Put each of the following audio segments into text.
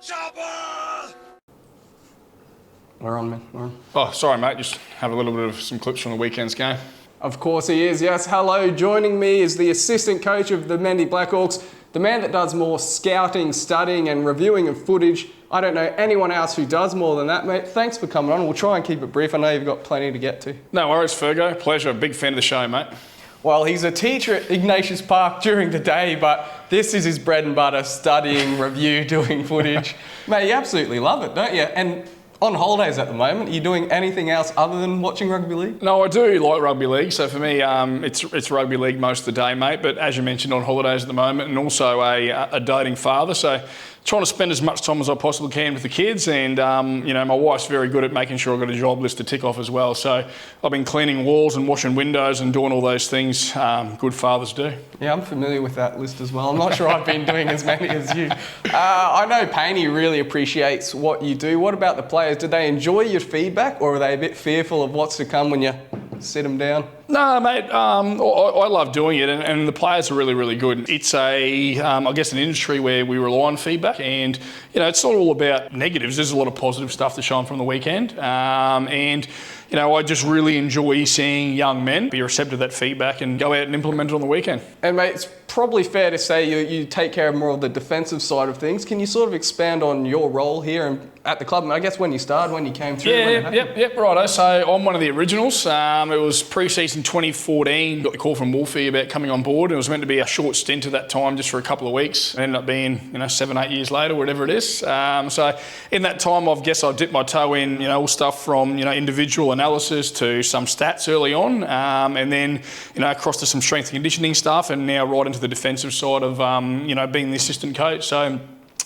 chopper! We're on, man. We're on. Oh, sorry, mate. Just have a little bit of some clips from the weekend's game. Of course he is, yes. Hello, joining me is the assistant coach of the Mendy Blackhawks, the man that does more scouting, studying and reviewing of footage. I don't know anyone else who does more than that, mate. Thanks for coming on. We'll try and keep it brief. I know you've got plenty to get to. No worries, Fergo. Pleasure. Big fan of the show, mate. Well, he's a teacher at Ignatius Park during the day, but this is his bread and butter, studying, review, doing footage. Mate, you absolutely love it, don't you? And on holidays at the moment, are you doing anything else other than watching rugby league? No, I do like rugby league. So for me, it's rugby league most of the day, mate. But as you mentioned, on holidays at the moment, and also a doting father. So trying to spend as much time as I possibly can with the kids. And, my wife's very good at making sure I've got a job list to tick off as well. So I've been cleaning walls and washing windows and doing all those things good fathers do. Yeah, I'm familiar with that list as well. I'm not sure I've been doing as many as you. I know Painey really appreciates what you do. What about the players? Did they enjoy your feedback, or are they a bit fearful of what's to come when you sit them down? No, mate, I love doing it, and the players are really, really good. It's I guess, an industry where we rely on feedback, and, it's not all about negatives. There's a lot of positive stuff to shine from the weekend, I just really enjoy seeing young men be receptive to that feedback and go out and implement it on the weekend. And, mate, it's probably fair to say you take care of more of the defensive side of things. Can you sort of expand on your role here and at the club? And I guess when you started, when you came through. Yep, righto. So I'm one of the originals. It was pre-season 2014. Got the call from Wolfie about coming on board. It was meant to be a short stint at that time, just for a couple of weeks. It ended up being, 7-8 years later, whatever it is. So in that time, I guess I dipped my toe in, all stuff from, individual analysis to some stats early on, and then, across to some strength and conditioning stuff, and now right into the defensive side of, being the assistant coach. So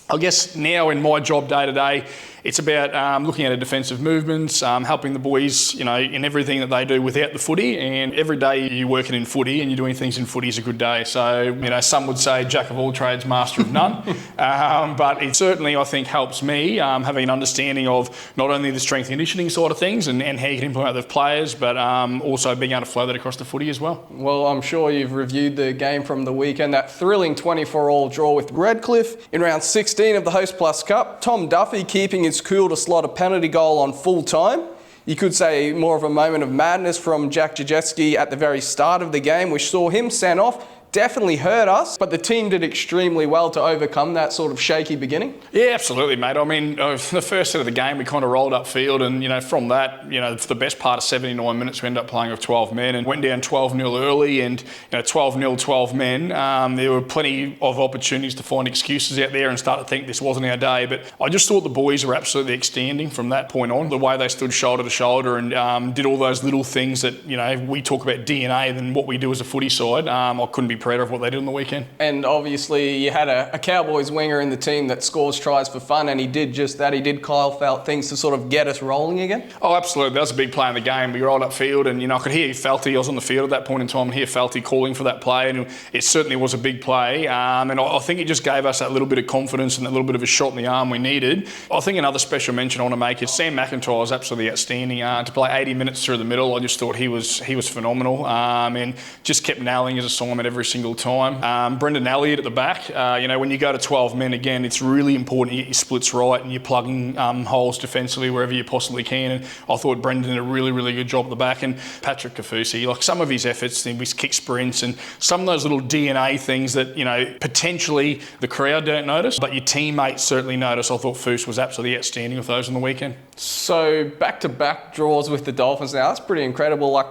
I guess now in my job day to day, it's about looking at defensive movements, helping the boys, in everything that they do without the footy. And every day you're working in footy and you're doing things in footy is a good day. So, some would say jack of all trades, master of none. But it certainly, I think, helps me having an understanding of not only the strength and conditioning side of things and how you can implement with players, but also being able to flow that across the footy as well. Well, I'm sure you've reviewed the game from the weekend, that thrilling 24-all draw with Redcliffe in round 16 of the Host Plus Cup. Tom Duffy keeping his cool to slot a penalty goal on full time. You could say more of a moment of madness from Jack Jajewski at the very start of the game, which saw him sent off. Definitely hurt us, but the team did extremely well to overcome that sort of shaky beginning. Yeah, absolutely, mate. I mean, the first set of the game, we kind of rolled upfield, and, from that, for the best part of 79 minutes, we ended up playing with 12 men and went down 12-0 early, and, 12-0, 12 men. There were plenty of opportunities to find excuses out there and start to think this wasn't our day, but I just thought the boys were absolutely outstanding from that point on. The way they stood shoulder to shoulder and did all those little things that, we talk about DNA than what we do as a footy side. I couldn't be prouder of what they did on the weekend. And obviously you had a Cowboys winger in the team that scores tries for fun, and he did just that. He did Kyle Felt things to sort of get us rolling again. Oh, absolutely. That was a big play in the game. We rolled up field and, I could hear Felty. I was on the field at that point in time and hear Felty calling for that play, and it certainly was a big play. And I think it just gave us that little bit of confidence and that little bit of a shot in the arm we needed. I think another special mention I want to make is Sam McIntyre was absolutely outstanding. To play 80 minutes through the middle, I just thought he was phenomenal, and just kept nailing his assignment every single time. Brendan Elliott at the back, when you go to 12 men, again, it's really important you get your splits right and you're plugging holes defensively wherever you possibly can. And I thought Brendan did a really, really good job at the back. And Patrick Kafusi, like some of his efforts, his kick sprints and some of those little DNA things that, potentially the crowd don't notice, but your teammates certainly notice. I thought Foose was absolutely outstanding with those on the weekend. So back-to-back draws with the Dolphins now, that's pretty incredible. Like,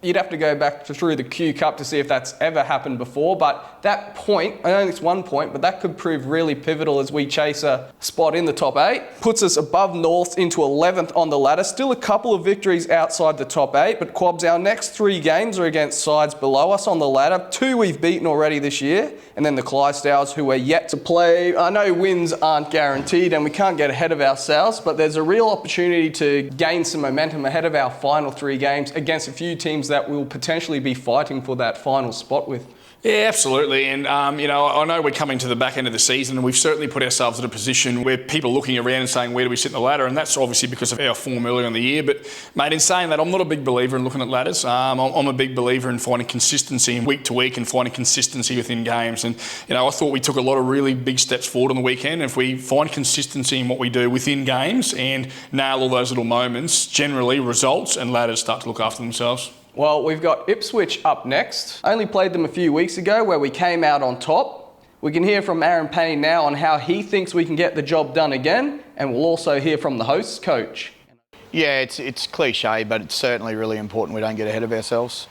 you'd have to go back through the Q Cup to see if that's ever happened before. But that point, I know it's 1 point, but that could prove really pivotal as we chase a spot in the top 8. Puts us above North into 11th on the ladder. Still a couple of victories outside the top 8, but Quabs, our next 3 games are against sides below us on the ladder. 2 we've beaten already this year, and then the Clydesdales, who are yet to play. I know wins aren't guaranteed and we can't get ahead of ourselves, but there's a real opportunity to gain some momentum ahead of our final 3 games against a few teams that will potentially be fighting for that final spot with. Yeah, absolutely. And, I know we're coming to the back end of the season, and we've certainly put ourselves in a position where people are looking around and saying, where do we sit in the ladder? And that's obviously because of our form earlier in the year. But, mate, in saying that, I'm not a big believer in looking at ladders. I'm a big believer in finding consistency week to week and finding consistency within games. And, I thought we took a lot of really big steps forward on the weekend. And if we find consistency in what we do within games and nail all those little moments, generally results and ladders start to look after themselves. Well, we've got Ipswich up next. Only played them a few weeks ago where we came out on top. We can hear from Aaron Payne now on how he thinks we can get the job done again, and we'll also hear from the host's coach. Yeah, it's cliche, but it's certainly really important we don't get ahead of ourselves.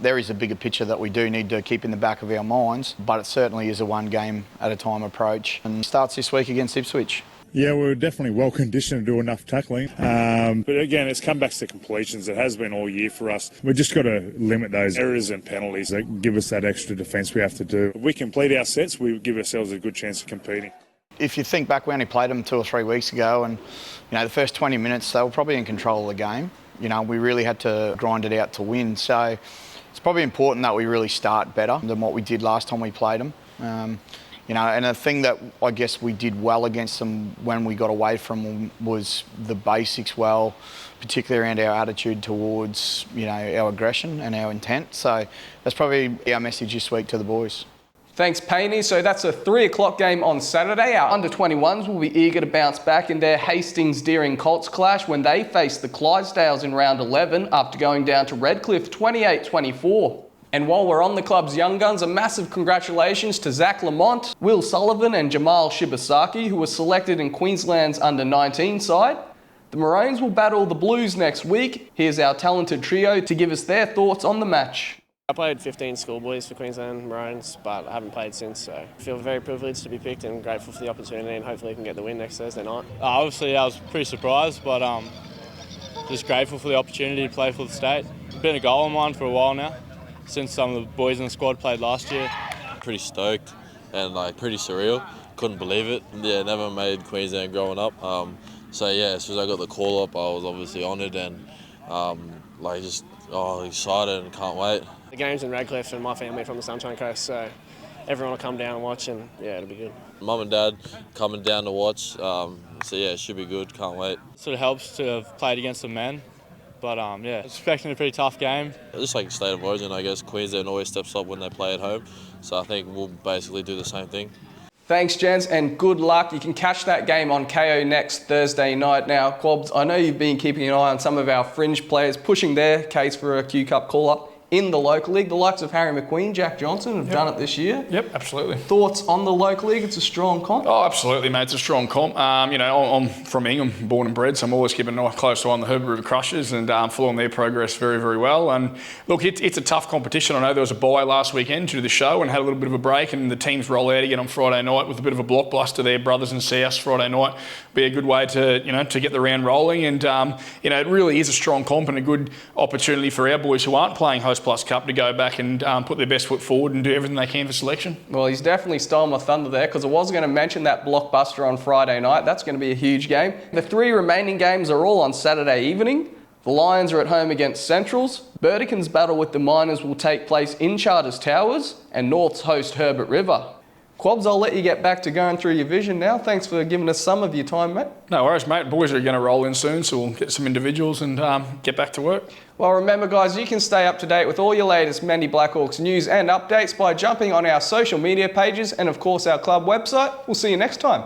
There is a bigger picture that we do need to keep in the back of our minds, but it certainly is a one game at a time approach, and starts this week against Ipswich. Yeah, we're definitely well conditioned to do enough tackling. But again, it's come back to completions. It has been all year for us. We've just got to limit those errors and penalties that give us that extra defence we have to do. If we complete our sets, we give ourselves a good chance of competing. If you think back, we only played them 2 or 3 weeks ago, and the first 20 minutes they were probably in control of the game. We really had to grind it out to win. So it's probably important that we really start better than what we did last time we played them. And the thing that I guess we did well against them when we got away from them was the basics well, particularly around our attitude towards, our aggression and our intent. So that's probably our message this week to the boys. Thanks, Paney. So that's a 3 o'clock game on Saturday. Our under-21s will be eager to bounce back in their Hastings-Deering Colts clash when they face the Clydesdales in round 11 after going down to Redcliffe 28-24. And while we're on the club's young guns, a massive congratulations to Zach Lamont, Will Sullivan and Jamal Shibasaki, who were selected in Queensland's under-19 side. The Maroons will battle the Blues next week. Here's our talented trio to give us their thoughts on the match. I played 15 schoolboys for Queensland Maroons, but I haven't played since, so I feel very privileged to be picked and grateful for the opportunity, and hopefully we can get the win next Thursday night. Obviously I was pretty surprised, but just grateful for the opportunity to play for the state. Been a goal of mine for a while now, since some of the boys in the squad played last year. Pretty stoked and pretty surreal. Couldn't believe it. Yeah, never made Queensland growing up. So yeah, as soon as I got the call up, I was obviously honoured and excited and can't wait. The game's in Redcliffe and my family from the Sunshine Coast, so everyone will come down and watch, and yeah, it'll be good. Mum and Dad coming down to watch, so yeah, it should be good. Can't wait. Sort of helps to have played against the men. But expecting a pretty tough game. Just like State of Origin, I guess Queensland always steps up when they play at home. So I think we'll basically do the same thing. Thanks, gents, and good luck. You can catch that game on KO next Thursday night. Now, Quabs, I know you've been keeping an eye on some of our fringe players pushing their case for a Q Cup call-up in the local league. The likes of Harry McQueen, Jack Johnson have done it this year. Yep, absolutely. Thoughts on the local league? It's a strong comp. Oh, absolutely, mate. It's a strong comp. I'm from Ingham, born and bred, so I'm always keeping an eye close on the Herbert River Crushers and following their progress very, very well. And look, it's a tough competition. I know there was a bye last weekend due to the show and had a little bit of a break, and the teams roll out again on Friday night with a bit of a blockbuster there. Brothers and South Friday night be a good way to get the round rolling. And it really is a strong comp and a good opportunity for our boys who aren't playing Host Plus Cup to go back and put their best foot forward and do everything they can for selection. Well, he's definitely stolen my thunder there, because I was going to mention that blockbuster on Friday night. That's going to be a huge game. The 3 remaining games are all on Saturday evening. The Lions are at home against Centrals. Burdekin's battle with the Miners will take place in Charters Towers, and Norths host Herbert River. Quabs, I'll let you get back to going through your vision now. Thanks for giving us some of your time, mate. No worries, mate. Boys are going to roll in soon, so we'll get some individuals and get back to work. Well, remember, guys, you can stay up to date with all your latest Manly Blackhawks news and updates by jumping on our social media pages and, of course, our club website. We'll see you next time.